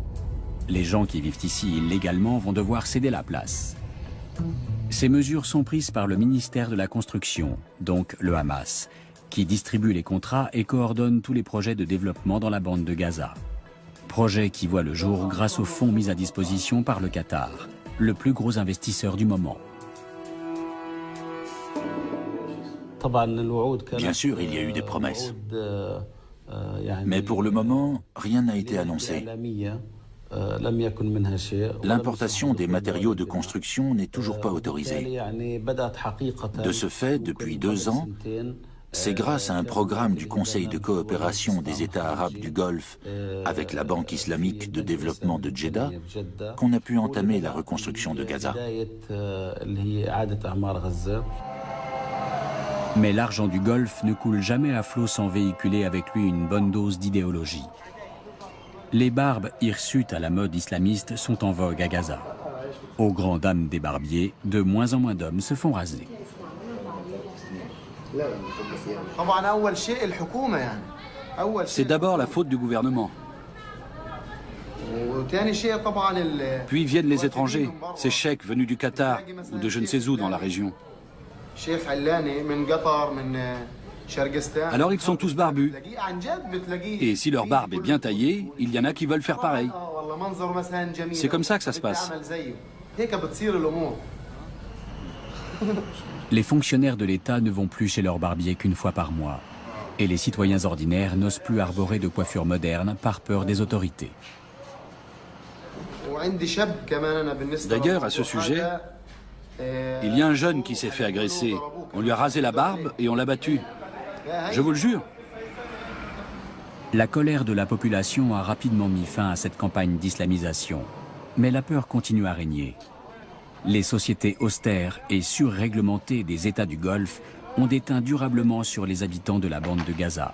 Les gens qui vivent ici illégalement vont devoir céder la place. Ces mesures sont prises par le ministère de la Construction, donc le Hamas, qui distribue les contrats et coordonne tous les projets de développement dans la bande de Gaza. Projet qui voit le jour grâce aux fonds mis à disposition par le Qatar, le plus gros investisseur du moment. Bien sûr, il y a eu des promesses. Mais pour le moment, rien n'a été annoncé. L'importation des matériaux de construction n'est toujours pas autorisée. De ce fait, depuis 2 ans, c'est grâce à un programme du Conseil de coopération des États arabes du Golfe avec la Banque islamique de développement de Jeddah qu'on a pu entamer la reconstruction de Gaza. Mais l'argent du Golfe ne coule jamais à flot sans véhiculer avec lui une bonne dose d'idéologie. Les barbes hirsutes à la mode islamiste sont en vogue à Gaza. Aux grandes dames des barbiers, de moins en moins d'hommes se font raser. C'est d'abord la faute du gouvernement. Puis viennent les étrangers, ces cheikhs venus du Qatar ou de je ne sais où dans la région. Alors ils sont tous barbus. Et si leur barbe est bien taillée, il y en a qui veulent faire pareil. C'est comme ça que ça se passe. Les fonctionnaires de l'État ne vont plus chez leur barbier qu'une fois par mois. Et les citoyens ordinaires n'osent plus arborer de coiffure moderne par peur des autorités. D'ailleurs, à ce sujet, il y a un jeune qui s'est fait agresser. On lui a rasé la barbe et on l'a battu. Je vous le jure. La colère de la population a rapidement mis fin à cette campagne d'islamisation. Mais la peur continue à régner. Les sociétés austères et surréglementées des États du Golfe ont déteint durablement sur les habitants de la bande de Gaza.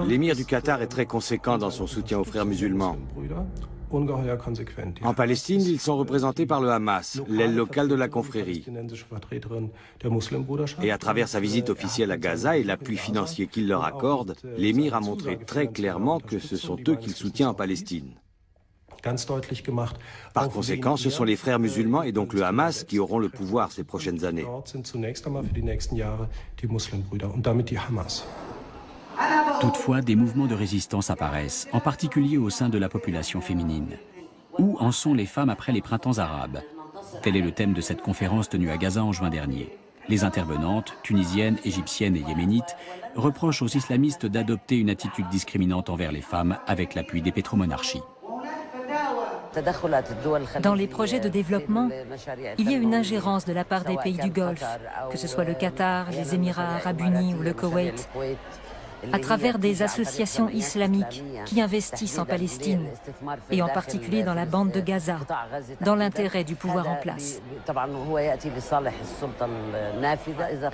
L'émir du Qatar est très conséquent dans son soutien aux frères musulmans. En Palestine, ils sont représentés par le Hamas, l'aile locale de la confrérie. Et à travers sa visite officielle à Gaza et l'appui financier qu'il leur accorde, l'émir a montré très clairement que ce sont eux qu'il soutient en Palestine. Par conséquent, ce sont les frères musulmans et donc le Hamas qui auront le pouvoir ces prochaines années. Toutefois, des mouvements de résistance apparaissent, en particulier au sein de la population féminine. Où en sont les femmes après les printemps arabes? Tel est le thème de cette conférence tenue à Gaza en juin dernier. Les intervenantes, tunisiennes, égyptiennes et yéménites, reprochent aux islamistes d'adopter une attitude discriminante envers les femmes avec l'appui des pétromonarchies. Dans les projets de développement, il y a une ingérence de la part des pays du Golfe, que ce soit le Qatar, les Émirats arabes unis ou le Koweït, à travers des associations islamiques qui investissent en Palestine, et en particulier dans la bande de Gaza, dans l'intérêt du pouvoir en place.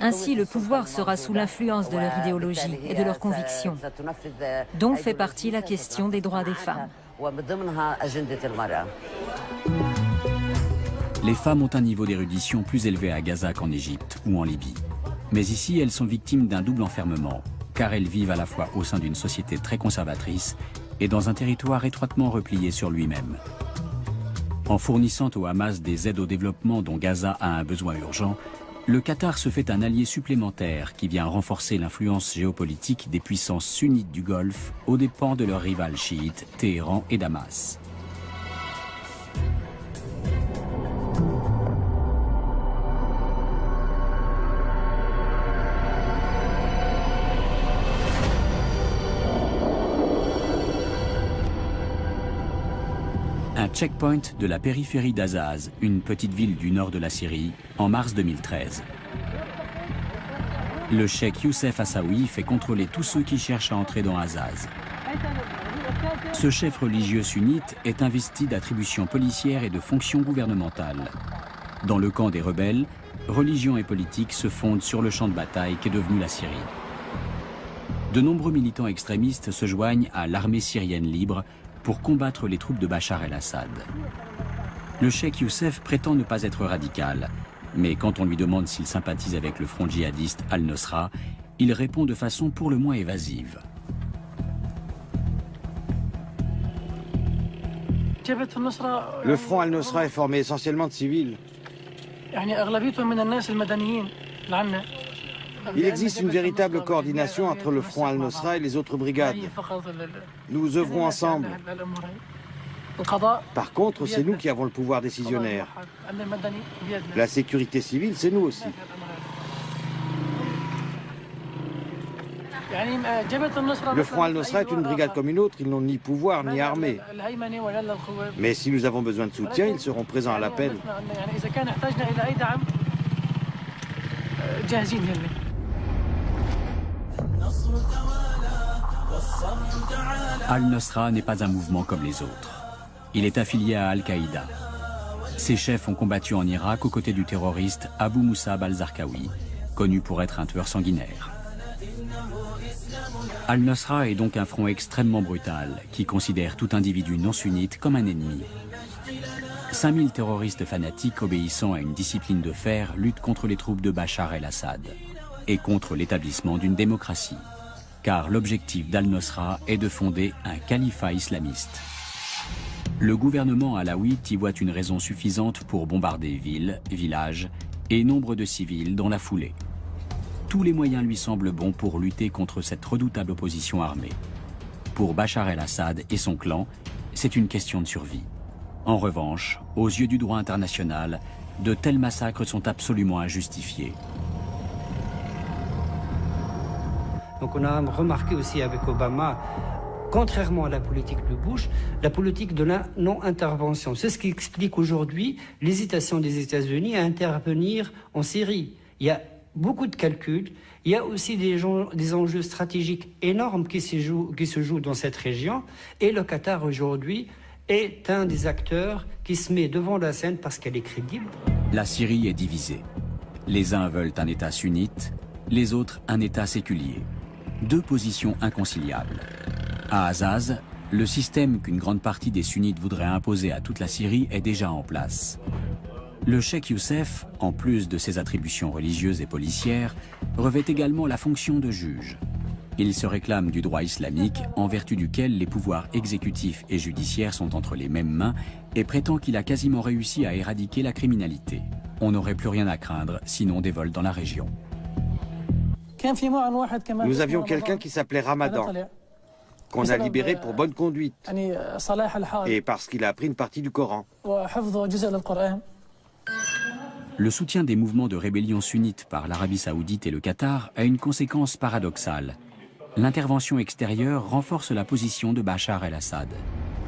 Ainsi, le pouvoir sera sous l'influence de leur idéologie et de leurs convictions, dont fait partie la question des droits des femmes. Les femmes ont un niveau d'érudition plus élevé à Gaza qu'en Égypte ou en Libye. Mais ici, elles sont victimes d'un double enfermement, car elles vivent à la fois au sein d'une société très conservatrice et dans un territoire étroitement replié sur lui-même. En fournissant au Hamas des aides au développement dont Gaza a un besoin urgent, le Qatar se fait un allié supplémentaire qui vient renforcer l'influence géopolitique des puissances sunnites du Golfe aux dépens de leurs rivales chiites, Téhéran et Damas. Un checkpoint de la périphérie d'Azaz, une petite ville du nord de la Syrie, en mars 2013. Le cheikh Youssef Assaoui fait contrôler tous ceux qui cherchent à entrer dans Azaz. Ce chef religieux sunnite est investi d'attributions policières et de fonctions gouvernementales. Dans le camp des rebelles, religion et politique se fondent sur le champ de bataille qu'est devenu la Syrie. De nombreux militants extrémistes se joignent à l'armée syrienne libre pour combattre les troupes de Bachar el-Assad. Le cheikh Youssef prétend ne pas être radical, mais quand on lui demande s'il sympathise avec le front djihadiste Al-Nosra, il répond de façon pour le moins évasive. Le front Al-Nosra est formé essentiellement de civils. Il existe une véritable coordination entre le front Al-Nosra et les autres brigades. Nous œuvrons ensemble. Par contre, c'est nous qui avons le pouvoir décisionnaire. La sécurité civile, c'est nous aussi. Le Front al-Nosra est une brigade comme une autre, ils n'ont ni pouvoir ni armée. Mais si nous avons besoin de soutien, ils seront présents à l'appel. Al-Nosra n'est pas un mouvement comme les autres. Il est affilié à Al-Qaïda. Ses chefs ont combattu en Irak aux côtés du terroriste Abu Musab al-Zarqawi, connu pour être un tueur sanguinaire. Al-Nosra est donc un front extrêmement brutal qui considère tout individu non sunnite comme un ennemi. 5000 terroristes fanatiques obéissant à une discipline de fer luttent contre les troupes de Bachar el-Assad et contre l'établissement d'une démocratie. Car l'objectif d'Al-Nosra est de fonder un califat islamiste. Le gouvernement alaouite y voit une raison suffisante pour bombarder villes, villages et nombre de civils dans la foulée. Tous les moyens lui semblent bons pour lutter contre cette redoutable opposition armée. Pour Bachar el-Assad et son clan, c'est une question de survie. En revanche, aux yeux du droit international, de tels massacres sont absolument injustifiés. Donc on a remarqué aussi avec Obama, contrairement à la politique de Bush, la politique de la non-intervention. C'est ce qui explique aujourd'hui l'hésitation des États-Unis à intervenir en Syrie. Il y a beaucoup de calculs, il y a aussi des enjeux stratégiques énormes qui se jouent dans cette région. Et le Qatar aujourd'hui est un des acteurs qui se met devant la scène parce qu'elle est crédible. La Syrie est divisée. Les uns veulent un État sunnite, les autres un État séculier. Deux positions inconciliables. À Azaz, le système qu'une grande partie des sunnites voudrait imposer à toute la Syrie est déjà en place. Le cheikh Youssef, en plus de ses attributions religieuses et policières, revêt également la fonction de juge. Il se réclame du droit islamique en vertu duquel les pouvoirs exécutifs et judiciaires sont entre les mêmes mains et prétend qu'il a quasiment réussi à éradiquer la criminalité. On n'aurait plus rien à craindre, sinon des vols dans la région. Nous avions quelqu'un qui s'appelait Ramadan, qu'on a libéré pour bonne conduite et parce qu'il a appris une partie du Coran. Le soutien des mouvements de rébellion sunnites par l'Arabie saoudite et le Qatar a une conséquence paradoxale. L'intervention extérieure renforce la position de Bachar el-Assad.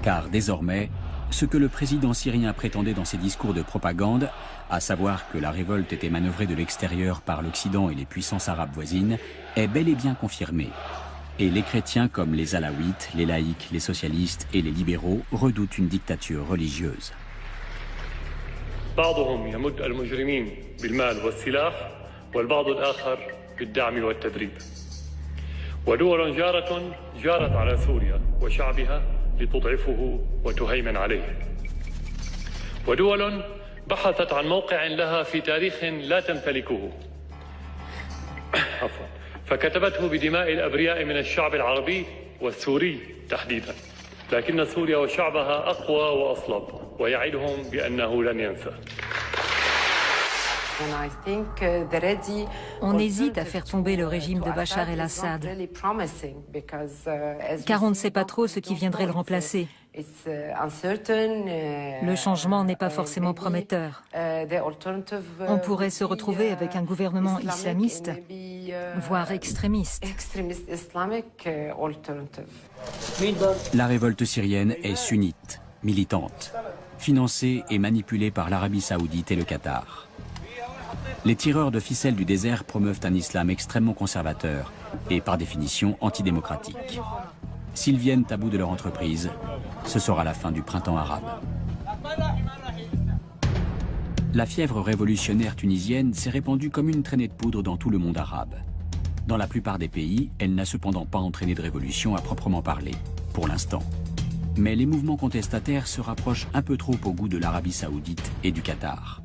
Car désormais, ce que le président syrien prétendait dans ses discours de propagande, à savoir que la révolte était manœuvrée de l'extérieur par l'Occident et les puissances arabes voisines, est bel et bien confirmé. Et les chrétiens comme les alaouites, les laïcs, les socialistes et les libéraux redoutent une dictature religieuse. بعضهم يمد المجرمين بالمال والسلاح والبعض الآخر بالدعم والتدريب ودول جارت على سوريا وشعبها لتضعفه وتهيمن عليه ودول بحثت عن موقع لها في تاريخ لا تمتلكه فكتبته بدماء الأبرياء من الشعب العربي والسوري تحديدا لكن سوريا وشعبها أقوى وأصلب ويعدهم بأنه لن ينسى. On hésite à faire tomber le régime de Bachar el-Assad, car on ne sait pas trop ce qui viendrait le remplacer. Le changement n'est pas forcément prometteur. On pourrait se retrouver avec un gouvernement islamiste, voire extrémiste. La révolte syrienne est sunnite, militante, financée et manipulée par l'Arabie saoudite et le Qatar. Les tireurs de ficelles du désert promeuvent un islam extrêmement conservateur et par définition antidémocratique. S'ils viennent à bout de leur entreprise, ce sera la fin du printemps arabe. La fièvre révolutionnaire tunisienne s'est répandue comme une traînée de poudre dans tout le monde arabe. Dans la plupart des pays, elle n'a cependant pas entraîné de révolution à proprement parler, pour l'instant. Mais les mouvements contestataires se rapprochent un peu trop au goût de l'Arabie saoudite et du Qatar.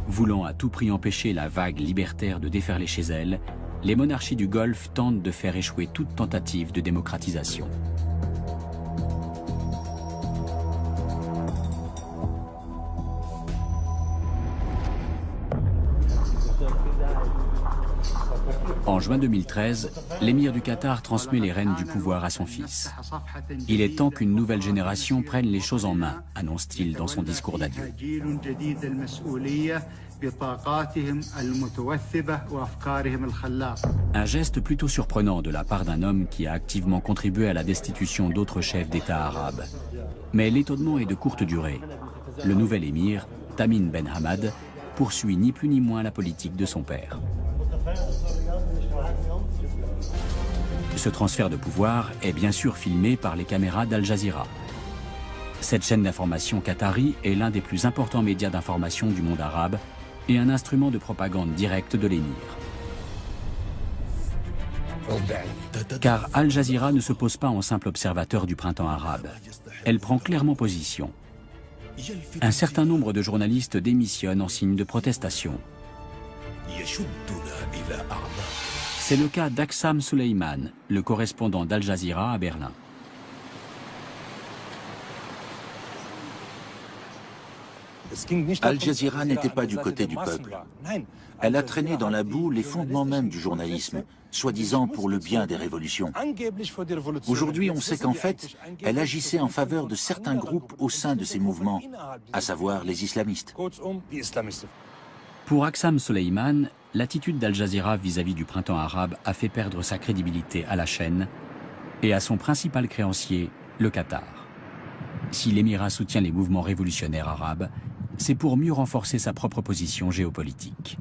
Voulant à tout prix empêcher la vague libertaire de déferler chez elles, les monarchies du Golfe tentent de faire échouer toute tentative de démocratisation. En juin 2013, l'émir du Qatar transmet les rênes du pouvoir à son fils. Il est temps qu'une nouvelle génération prenne les choses en main, annonce-t-il dans son discours d'adieu. Un geste plutôt surprenant de la part d'un homme qui a activement contribué à la destitution d'autres chefs d'État arabes. Mais l'étonnement est de courte durée. Le nouvel émir, Tamim Ben Hamad, poursuit ni plus ni moins la politique de son père. Ce transfert de pouvoir est bien sûr filmé par les caméras d'Al Jazeera. Cette chaîne d'information qatari est l'un des plus importants médias d'information du monde arabe et un instrument de propagande directe de l'émir. Car Al Jazeera ne se pose pas en simple observateur du printemps arabe. Elle prend clairement position. Un certain nombre de journalistes démissionnent en signe de protestation. C'est le cas d'Aksam Suleiman, le correspondant d'Al Jazeera à Berlin. Al Jazeera n'était pas du côté du peuple. Elle a traîné dans la boue les fondements même du journalisme, soi-disant pour le bien des révolutions. Aujourd'hui, on sait qu'en fait, elle agissait en faveur de certains groupes au sein de ces mouvements, à savoir les islamistes. Pour Aksam Suleiman, l'attitude d'Al Jazeera vis-à-vis du printemps arabe a fait perdre sa crédibilité à la chaîne et à son principal créancier, le Qatar. Si l'émirat soutient les mouvements révolutionnaires arabes, c'est pour mieux renforcer sa propre position géopolitique.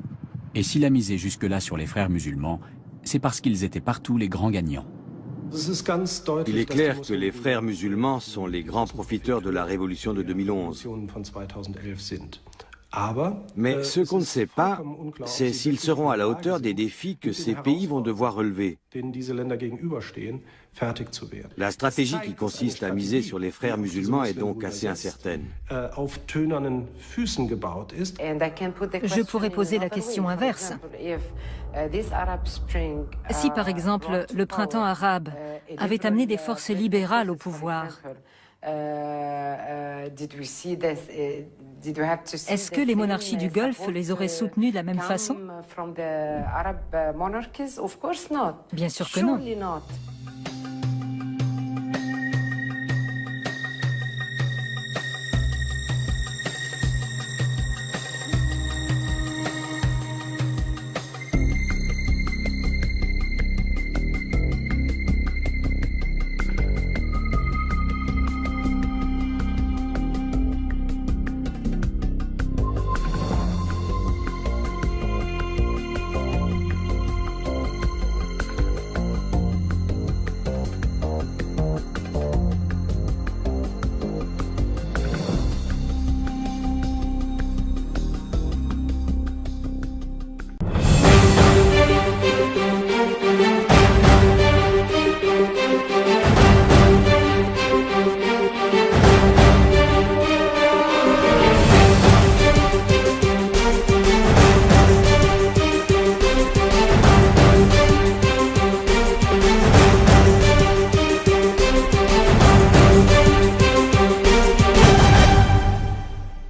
Et s'il a misé jusque-là sur les frères musulmans, c'est parce qu'ils étaient partout les grands gagnants. Il est clair que les frères musulmans sont les grands profiteurs de la révolution de 2011. Mais ce qu'on ne sait pas, c'est s'ils seront à la hauteur des défis que ces pays vont devoir relever. La stratégie qui consiste à miser sur les frères musulmans est donc assez incertaine. Je pourrais poser la question inverse. Si par exemple le printemps arabe avait amené des forces libérales au pouvoir, est-ce que les monarchies du Golfe les auraient soutenues de la même façon? Bien sûr que non.